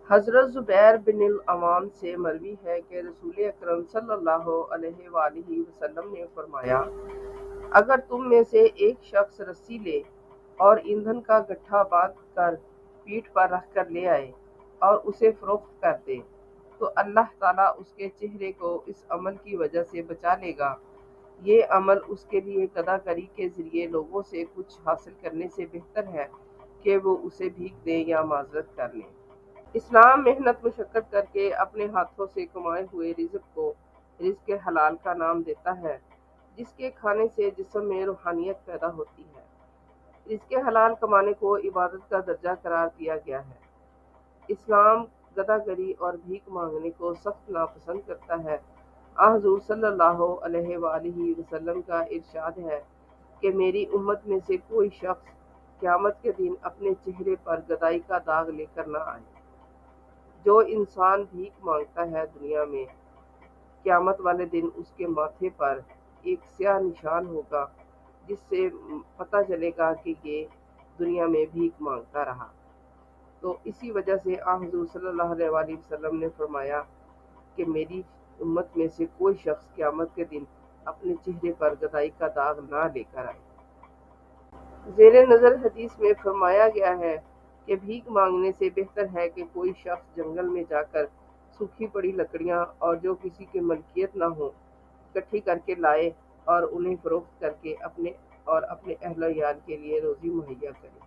حضرت زبیر بن العوام سے مروی ہے کہ رسول اکرم صلی اللہ علیہ وآلہ وسلم نے فرمایا، اگر تم میں سے ایک شخص رسی لے اور ایندھن کا گٹھا باندھ کر پیٹھ پر رکھ کر لے آئے اور اسے فروخت کر دے تو اللہ تعالیٰ اس کے چہرے کو اس عمل کی وجہ سے بچا لے گا۔ یہ عمل اس کے لیے قضا کری کے ذریعے لوگوں سے کچھ حاصل کرنے سے بہتر ہے کہ وہ اسے بھیک دیں یا معذرت کر لیں۔ اسلام محنت مشقت کر کے اپنے ہاتھوں سے کمائے ہوئے رزق کو رزق حلال کا نام دیتا ہے، جس کے کھانے سے جسم میں روحانیت پیدا ہوتی ہے۔ رزق حلال کمانے کو عبادت کا درجہ قرار دیا گیا ہے۔ اسلام گداگری اور بھیک مانگنے کو سخت ناپسند کرتا ہے۔ حضور صلی اللہ علیہ وآلہ وسلم کا ارشاد ہے کہ میری امت میں سے کوئی شخص قیامت کے دن اپنے چہرے پر گدائی کا داغ لے کر نہ آئے۔ جو انسان بھیک مانگتا ہے دنیا میں، قیامت والے دن اس کے ماتھے پر ایک سیاہ نشان ہوگا، جس سے پتہ چلے گا کہ یہ دنیا میں بھیک مانگتا رہا۔ تو اسی وجہ سے حضور صلی اللہ علیہ وآلہ وسلم نے فرمایا کہ میری امت میں سے کوئی شخص قیامت کے دن اپنے چہرے پر گدائی کا داغ نہ لے کر آئے۔ زیر نظر حدیث میں فرمایا گیا ہے کہ بھیک مانگنے سے بہتر ہے کہ کوئی شخص جنگل میں جا کر سوکھی پڑی لکڑیاں اور جو کسی کی ملکیت نہ ہو اکٹھی کر کے لائے اور انہیں فروخت کر کے اپنے اور اپنے اہل و عیال کے لیے روزی مہیا کرے۔